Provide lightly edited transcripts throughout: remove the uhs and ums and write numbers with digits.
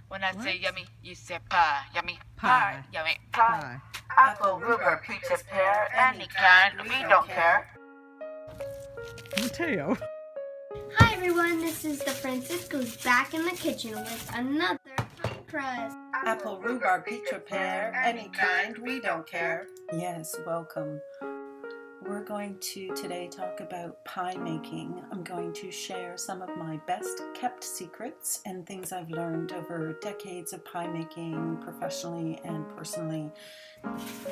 When I say yummy, you say pie. Yummy Pie. Yummy pie. Apple, rhubarb, peach, pear, any kind, we don't care. Mateo. Hi everyone, this is the Francisco's back in the kitchen with another pie crust. Apple, rhubarb, peach, or pear, any kind, we don't care. Yes, welcome. We're going to today talk about pie making. I'm going to share some of my best kept secrets and things I've learned over decades of pie making professionally and personally.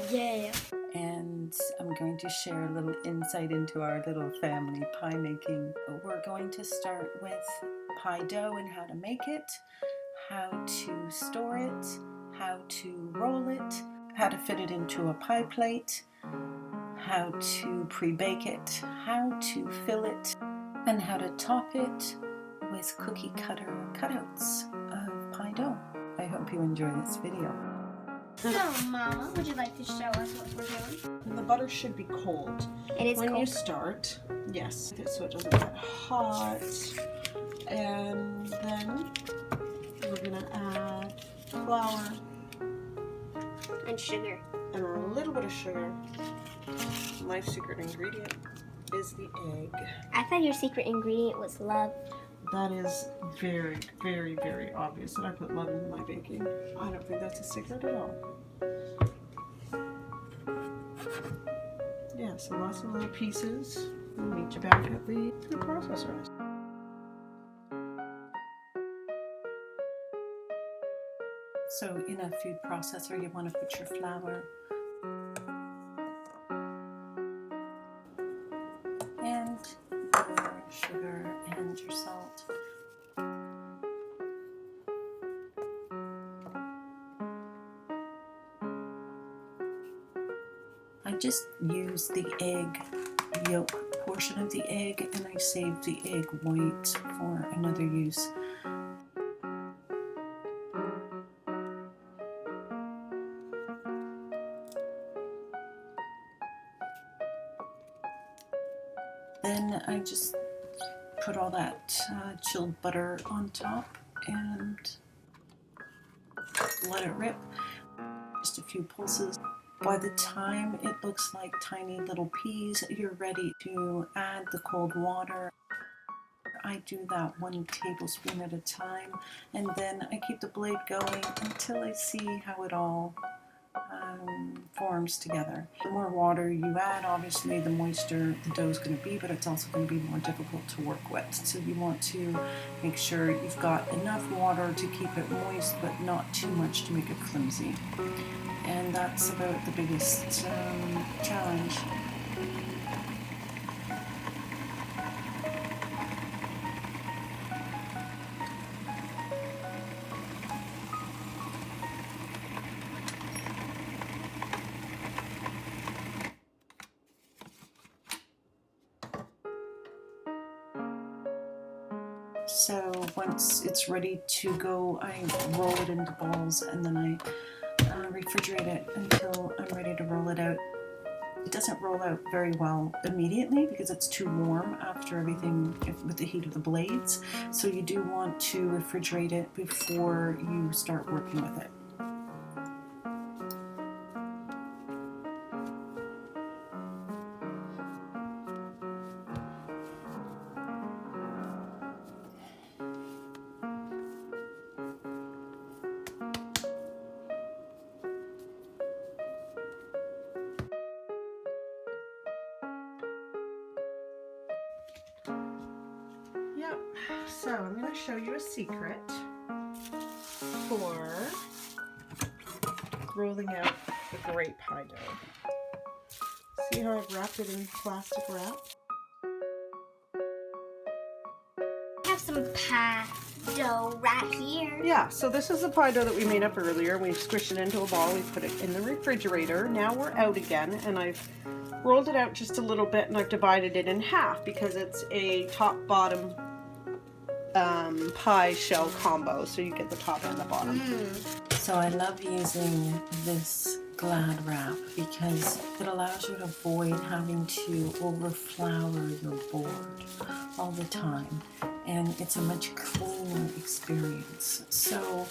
Yeah. And I'm going to share a little insight into our little family pie making. We're going to start with pie dough and how to make it, how to store it, how to roll it, how to fit it into a pie plate, how to pre-bake it, how to fill it, and how to top it with cookie cutter cutouts of pie dough. I hope you enjoy this video. So, Mama, would you like to show us what we're doing? The butter should be cold. It is when cold. you start, yes, so it doesn't get hot. And then we're gonna add flour And sugar. and a little bit of sugar. My secret ingredient is the egg. I thought your secret ingredient was love. That is very, very, very obvious that I put love into my baking. I don't think that's a secret at all. Yeah, so lots of little pieces. We'll meet you back at the food processor. So in a food processor, you want to put your flour and your sugar and your salt. I just use the egg yolk portion of the egg, and I save the egg white for another use. Then I just put all that chilled butter on top and let it rip. Just a few pulses. By the time it looks like tiny little peas, you're ready to add the cold water. I do that 1 tablespoon at a time, and then I keep the blade going until I see how it all forms together. The more water you add, obviously the moister the dough is going to be, but it's also going to be more difficult to work with. So you want to make sure you've got enough water to keep it moist, but not too much to make it flimsy. And that's about the biggest challenge. So once it's ready to go, I roll it into balls and then I refrigerate it until I'm ready to roll it out. It doesn't roll out very well immediately because it's too warm after everything with the heat of the blades. So you do want to refrigerate it before you start working with it. Yep, so I'm going to show you a secret for rolling out the great pie dough. See how I've wrapped it in plastic wrap? I have some pie dough right here. Yeah, so this is the pie dough that we made up earlier. We squished it into a ball, we put it in the refrigerator. Now we're out again, and I've rolled it out just a little bit and I've divided it in half because it's a top-bottom pie shell combo, so you get the top and the bottom. So I love using this glad wrap because it allows you to avoid having to overflour your board all the time, and it's a much cleaner experience. So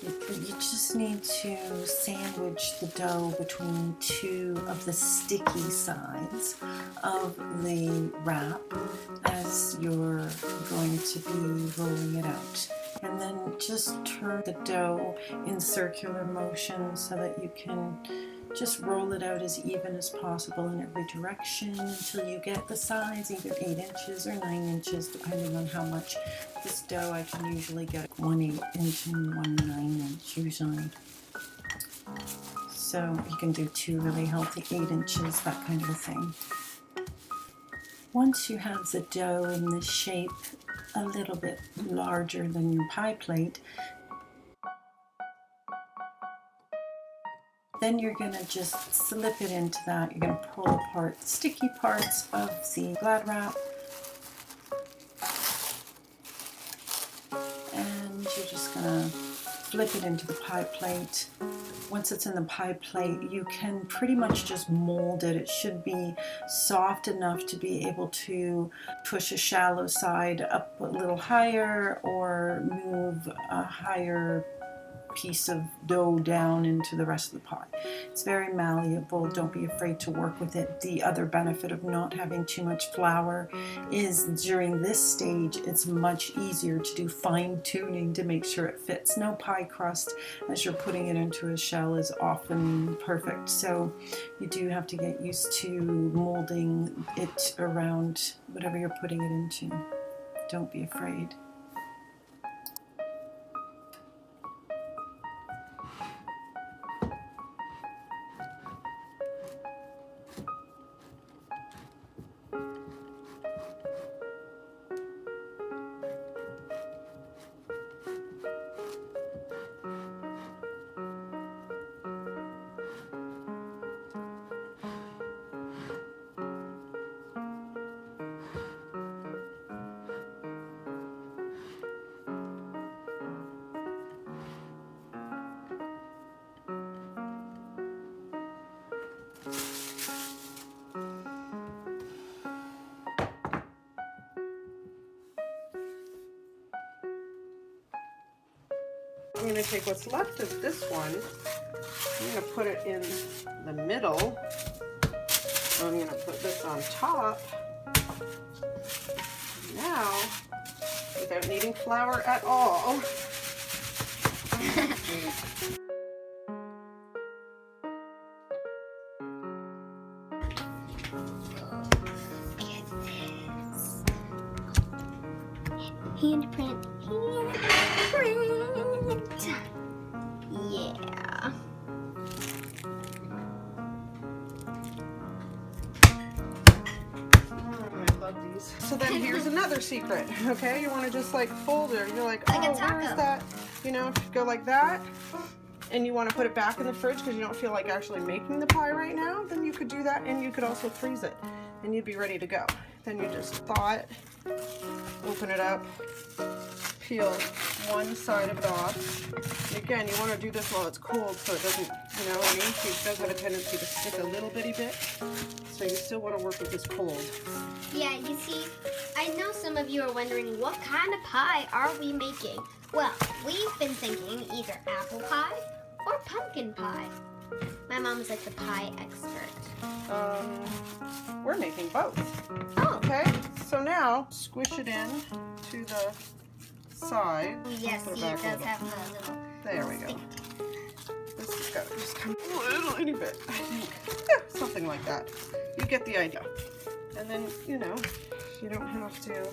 you just need to sandwich the dough between two of the sticky sides of the wrap as you're going to be rolling it out. And then just turn the dough in circular motion so that you can just roll it out as even as possible in every direction until you get the size, either 8 inches or 9 inches, depending on how much. This dough I can usually get 1 8-inch and 1 9-inch usually. So you can do 2 really healthy 8 inches, that kind of a thing. Once you have the dough in the shape a little bit larger than your pie plate, then you're going to just slip it into that. You're going to pull apart the sticky parts of the glad wrap, and you're just going to flip it into the pie plate. Once it's in the pie plate, you can pretty much just mold it. It should be soft enough to be able to push a shallow side up a little higher or move a higher piece of dough down into the rest of the pie. It's very malleable. Don't be afraid to work with it. The other benefit of not having too much flour is during this stage it's much easier to do fine tuning to make sure it fits. No pie crust as you're putting it into a shell is often perfect, so you do have to get used to molding it around whatever you're putting it into. Don't be afraid. I'm going to take what's left of this one, I'm going to put it in the middle. I'm going to put this on top. Now, without needing flour at all, Handprint. Yeah. I love these. So then here's another secret, okay? You want to just like fold it. You're like, Like a oh, where is taco. that? You know, go like that. And you want to put it back in the fridge because you don't feel like actually making the pie right now, then you could do that, and you could also freeze it and you'd be ready to go. Then you just thaw it, open it up, peel one side of it off. And again, you want to do this while it's cold so it doesn't, you know what I mean? It does have a tendency to stick a little bitty bit, so you still want to work with this cold. Yeah, you see, I know some of you are wondering what kind of pie are we making? Well, we've been thinking either apple pie or pumpkin pie. My mom's like the pie expert. We're making both. Oh, Okay, so now squish it in to the side. yes, Put it he back does over. have the little There we go. stick. This has got to just come a little itty bit, I think. Yeah, something like that. You get the idea. And then, you know, you don't have to.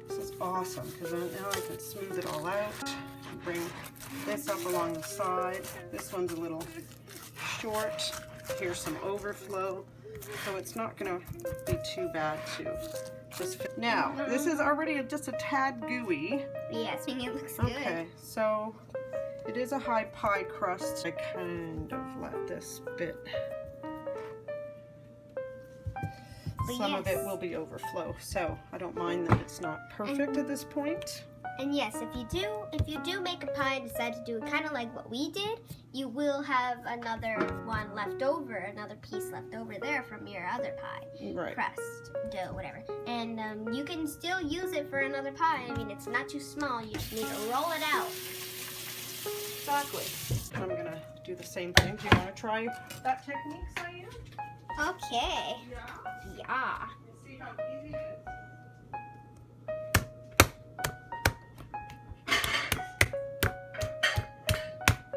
This is awesome because now I can smooth it all out. Bring this up along the side. This one's a little short. Here's some overflow. So it's not going to be too bad to just fit. Now, this is already just a tad gooey. Yes, I think it looks good. Okay, so it is a high pie crust. I kind of let this bit. Some of it will be overflow, so I don't mind that it's not perfect at this point. And yes, if you do make a pie and decide to do it kind of like what we did, you will have another one left over, another piece left over there from your other pie. Right. Crust, dough, whatever. And you can still use it for another pie. I mean, it's not too small. You just need to roll it out. Exactly. I'm gonna do the same thing. Do you want to try that technique, Saya? Okay. Yeah. Yeah. See how easy it is?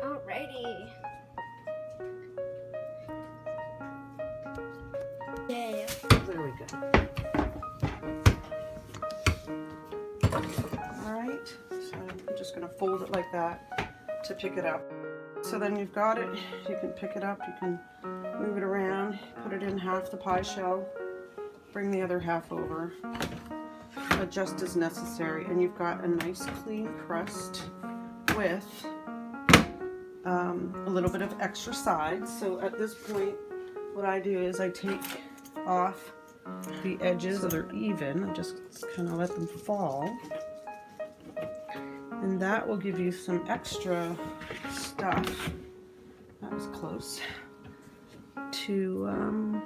Alrighty. Yeah. There we go. Alright, so I'm just going to fold it like that to pick it up. So then you've got it, you can pick it up, you can move it around, put it in half the pie shell, bring the other half over, adjust as necessary, and you've got a nice clean crust with a little bit of extra sides. So at this point, what I do is I take off the edges so they're even. I just kind of let them fall. And that will give you some extra stuff, that was close, to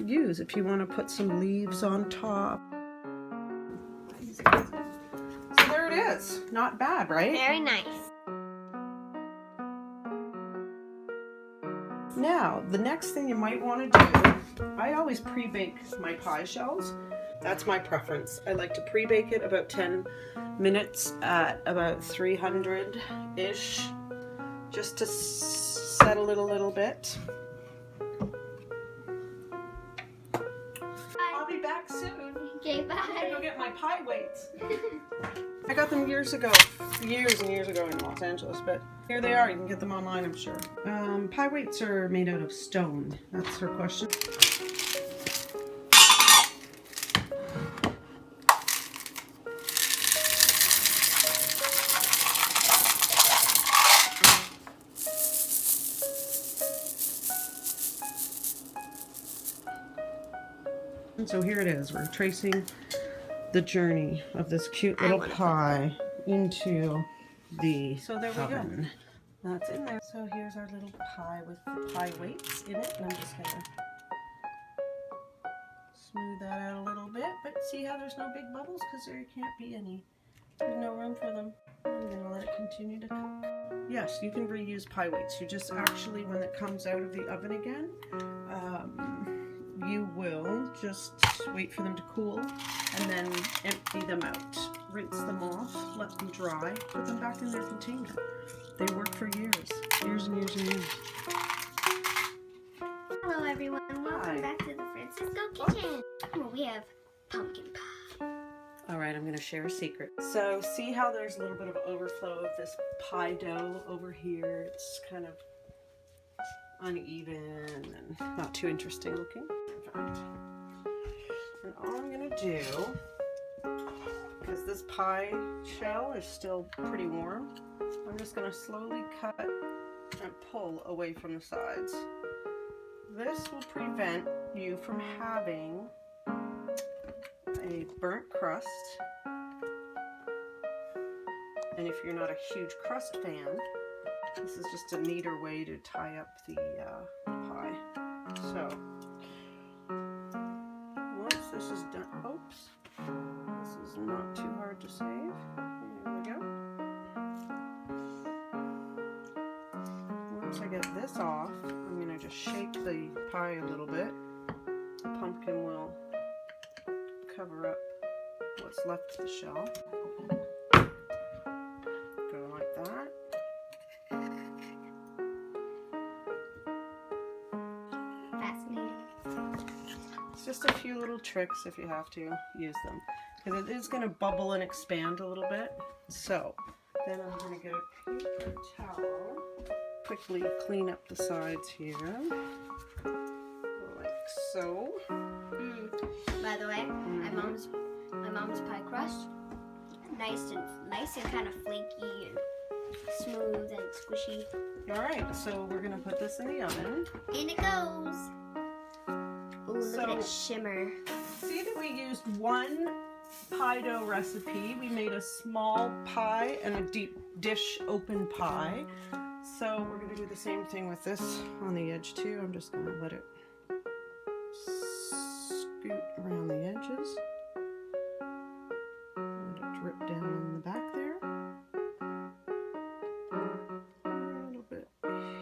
use if you want to put some leaves on top. So there it is. Not bad, right? Very nice. Now, the next thing you might want to do, I always pre-bake my pie shells. That's my preference. I like to pre-bake it about 10 minutes at about 300-ish, just to settle it a little bit. I'll be back soon. Okay, I'm gonna bye. go get my pie weights. I got them years and years ago in Los Angeles, but here they are. You can get them online, I'm sure. Pie weights are made out of stone. That's her question. And so here it is. We're tracing the journey of this cute little pie into the oven. That's in there. So here's our little pie with the pie weights in it. And I'm just gonna smooth that out a little bit. But see how there's no big bubbles? Because there can't be any. There's no room for them. I'm gonna let it continue to cook. Yes, you can reuse pie weights. You just actually, when it comes out of the oven again, you will just wait for them to cool and then empty them out. Rinse them off, let them dry, put them back in their container. They work for years and years and years. Hello everyone, welcome back to the Francisco Kitchen. Well, we have pumpkin pie. All right, I'm gonna share a secret. So see how there's a little bit of overflow of this pie dough over here? It's kind of uneven and not too interesting looking. And all I'm gonna do, because this pie shell is still pretty warm, I'm just gonna slowly cut and pull away from the sides. This will prevent you from having a burnt crust. And if you're not a huge crust fan, this is just a neater way to tie up the pie. So once this is done, oops, this is not too hard to save. Here we go. Once I get this off, I'm going to just shake the pie a little bit. The pumpkin will cover up what's left of the shell. Go like that. It's just a few little tricks if you have to use them, because it is going to bubble and expand a little bit. So then I'm going to get a paper towel, quickly clean up the sides here, like so. By the way, my mom's pie crust, nice and kind of flaky and smooth and squishy. All right, so we're going to put this in the oven. In it goes. Ooh, look at that shimmer. See that we used one pie dough recipe. We made a small pie and a deep dish open pie. So we're gonna do the same thing with this on the edge too. I'm just gonna let it scoot around the edges. Let it drip down in the back there. A little bit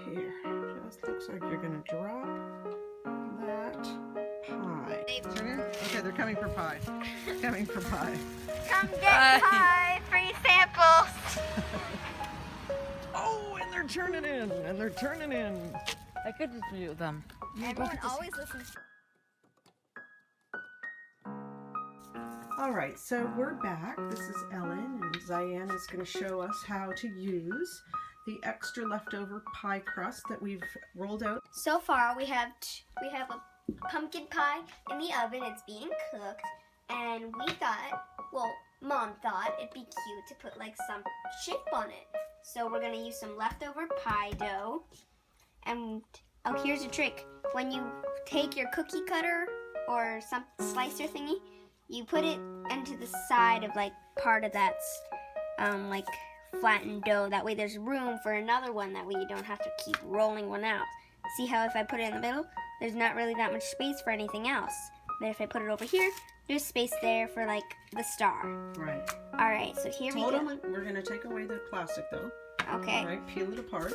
here. Just looks like you're gonna drop that pie. Okay, they're coming for pie. Coming for pie. Come get pie, free samples. Oh, and they're turning in, and they're turning in. I could just mute them. Everyone always listens. All right, so we're back. This is Ellen, and Ziane is going to show us how to use the extra leftover pie crust that we've rolled out. So far, we have a pumpkin pie in the oven. It's being cooked, and we thought, well, Mom thought it'd be cute to put like some shape on it. So we're gonna use some leftover pie dough, and oh, here's a trick: when you take your cookie cutter or some slicer thingy, you put it into the side of like part of that's like flattened dough. That way there's room for another one. That way you don't have to keep rolling one out. See how if I put it in the middle, there's not really that much space for anything else. But if I put it over here, there's space there for like the star. Right. All right, so here we Hold go. on, we're going to take away the plastic though. Okay. All right, peel it apart.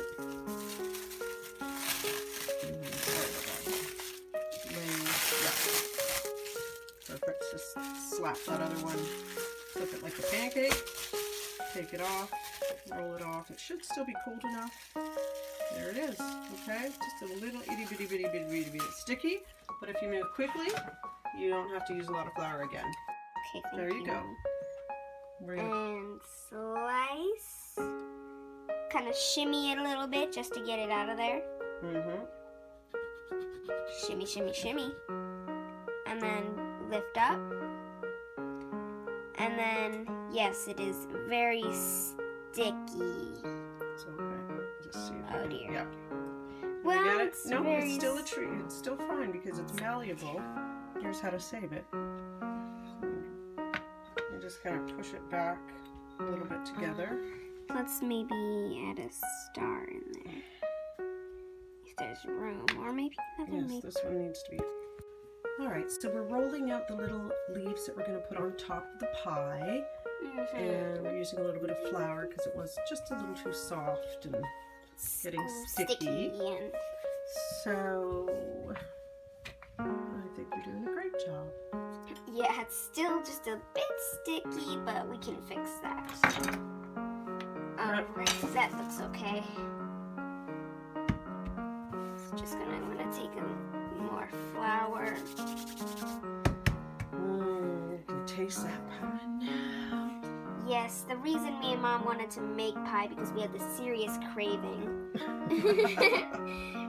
Perfect. Just slap that other one. Flip it like a pancake. Take it off. Roll it off. It should still be cold enough. There it is. Okay, just a little itty bitty sticky. But if you move quickly, you don't have to use a lot of flour again. Okay, thank There you go. And slice. Kind of shimmy it a little bit just to get it out of there. Mm-hmm. Shimmy, shimmy, shimmy. And then lift up. And then, yes, it is very sticky. It's okay. Just see if Oh you can- dear. Yeah. Well, You got it? it's No, very it's still a treat. It's still fine because it's malleable. Here's how to save it. You just kind of push it back a little bit together. Let's maybe add a star in there. If there's room. Or maybe another Yes, this one needs to be. All right, so we're rolling out the little leaves that we're going to put on top of the pie. And we're using a little bit of flour because it was just a little too soft and getting sticky. And So I think you're doing a great job. yeah, it's still just a bit sticky, but we can fix that. Alright, that looks okay. I'm gonna take more flour. You can taste that pie now. Yes, the reason me and Mom wanted to make pie because we had this serious craving.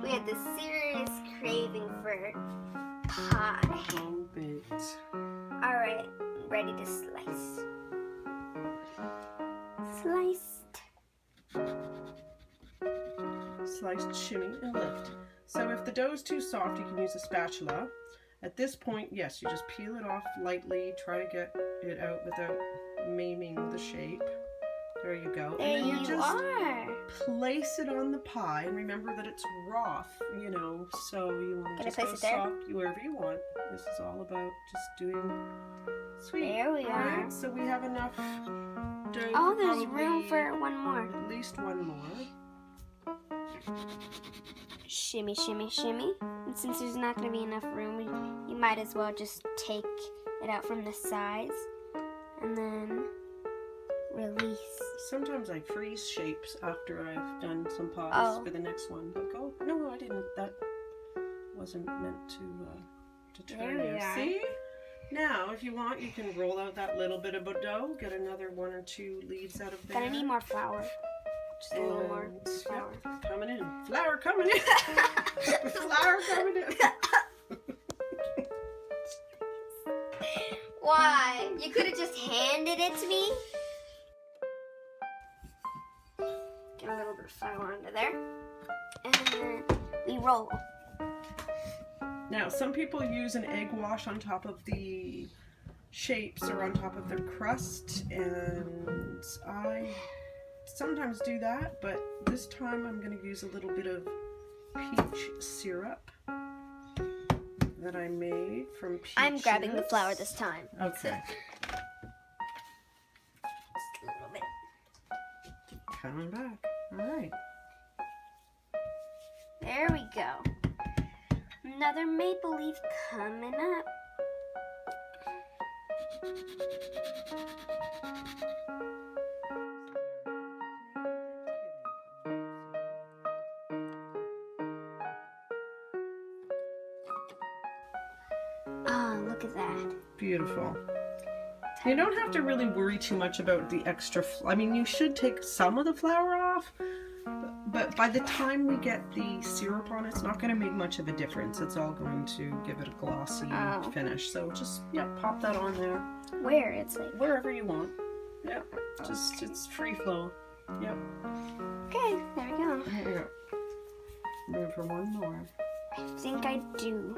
We had this serious craving for pie. Home baked. Alright, ready to slice. Sliced. Sliced, shimmy, and lift. So if the dough is too soft, you can use a spatula. At this point, yes, you just peel it off lightly. Try to get it out without maiming the shape. There you go. There And then you just are. place it on the pie. And remember that it's raw, you know, so you want to Can I just place go it there? soft wherever you want. This is all about just doing sweet. There we All are. right, so we have enough dough. Oh, for there's room probably for one more. at least one more. Shimmy, shimmy, shimmy. And since there's not going to be enough room, you might as well just take it out from the sides and then release. Sometimes I freeze shapes after I've done some pies Oh. for the next one. But go, no, I didn't. That wasn't meant to turn There we you. are. See? Now, if you want, you can roll out that little bit of dough, get another 1 or 2 leaves out of there. Gonna need more flour. Just a little more And, flour. yep, coming in. Flour coming in. Flour coming in. Why? You could have just handed it to me. Get a little bit of flour under there. And then we roll. Now, some people use an egg wash on top of the shapes are on top of the crust, and I sometimes do that, but this time I'm going to use a little bit of peach syrup that I made from peaches. I'm grabbing the flour this time. Okay. Just a little bit. Coming back. All right. There we go. Another maple leaf coming up. Oh, look at that. Beautiful. You don't have to really worry too much about the extra. I mean, you should take some of the flour off, but by the time we get the syrup on, it's not going to make much of a difference. It's all going to give it a glossy finish. So just, pop that on there. Where? It's like... Wherever you want. Yep. Just, it's free flow. Yep. Okay, there we go. Here we go. Room for one more. I think I do.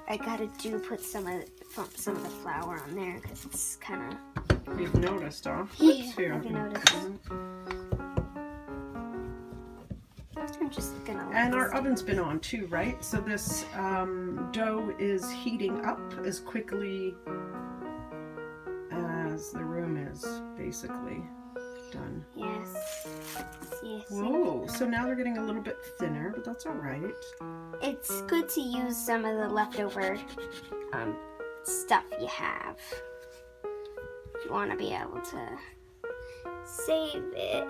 I gotta put some of the flour on there because it's kind of... You've noticed, huh? Yeah, Here. I've noticed. I'm just gonna... And our oven's been on too, right? So this dough is heating up as quickly as the room is basically done. Yes. Whoa, so now they're getting a little bit thinner, but that's all right. It's good to use some of the leftover stuff you have. If you want to be able to save it.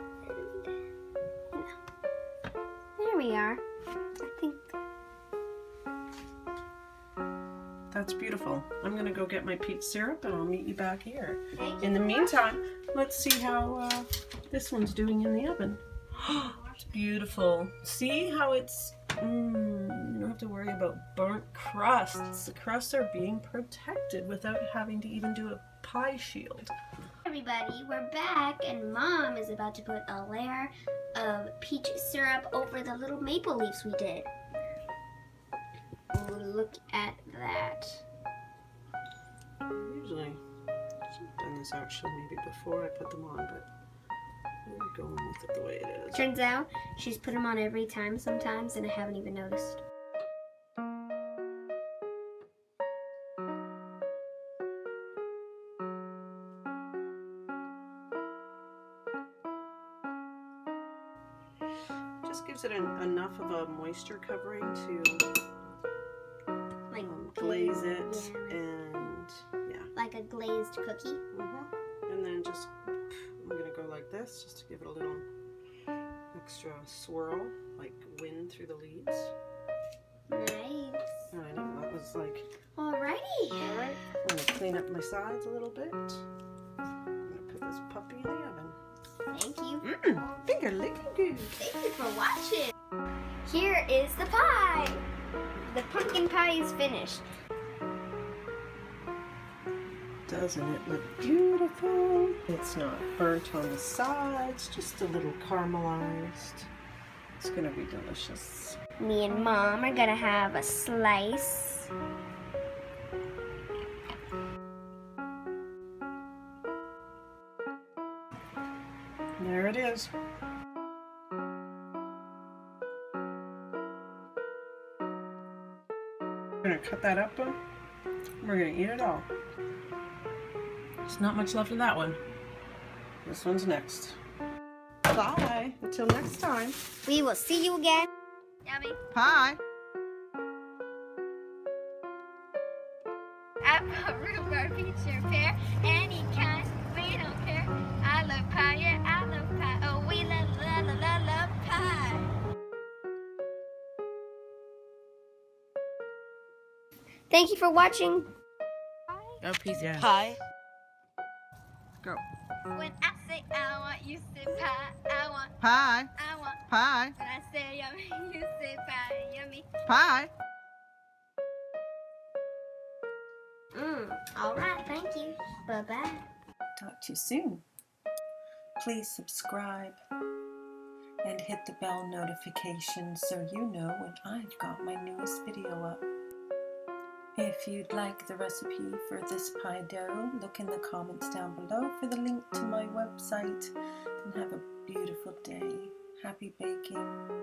There we are. I think That's beautiful. I'm gonna go get my peach syrup and I'll meet you back here. Thank In the meantime, let's see how this one's doing in the oven. It's beautiful. See how it's, you don't have to worry about burnt crusts. The crusts are being protected without having to even do a pie shield. everybody, we're back and Mom is about to put a layer of peach syrup over the little maple leaves we did. Oh, look at that. Usually, I've done this actually maybe before I put them on, but we're going with it the way it is. Turns out she's put them on every time sometimes and I haven't even noticed. Just gives it enough of a moisture covering to Like glaze it, and yeah. like a glazed cookie. And then just, I'm gonna go like this just to give it a little extra swirl, like wind through the leaves. Nice. I know, that was like, Alrighty. alright. I'm gonna clean up my sides a little bit. I'm gonna put this puppy in the oven. Thank you. Finger licking good. Thank you for watching. Here is the pie. The pumpkin pie is finished. Doesn't it look beautiful? It's not burnt on the sides, just a little caramelized. It's gonna be delicious. Me and Mom are gonna have a slice. There it is. We're gonna cut that up, we're gonna eat it all. There's not much left of that one. This one's next. Bye. Until next time. We will see you again. Yummy. Bye. Apple, rhubarb, peach, or pear, any kind, we don't care. I love pie, yeah, I love pie. Oh, we love pie. Thank you for watching. Oh, Peasy Pie. Go. When I say I want, you say pie. I want, Pie. I want. Pie. When I say yummy, you say pie. Yummy. Pie. All right, thank you. Bye-bye. Talk to you soon. Please subscribe and hit the bell notification so you know when I've got my newest video up. If you'd like the recipe for this pie dough, look in the comments down below for the link to my website, and have a beautiful day. Happy baking.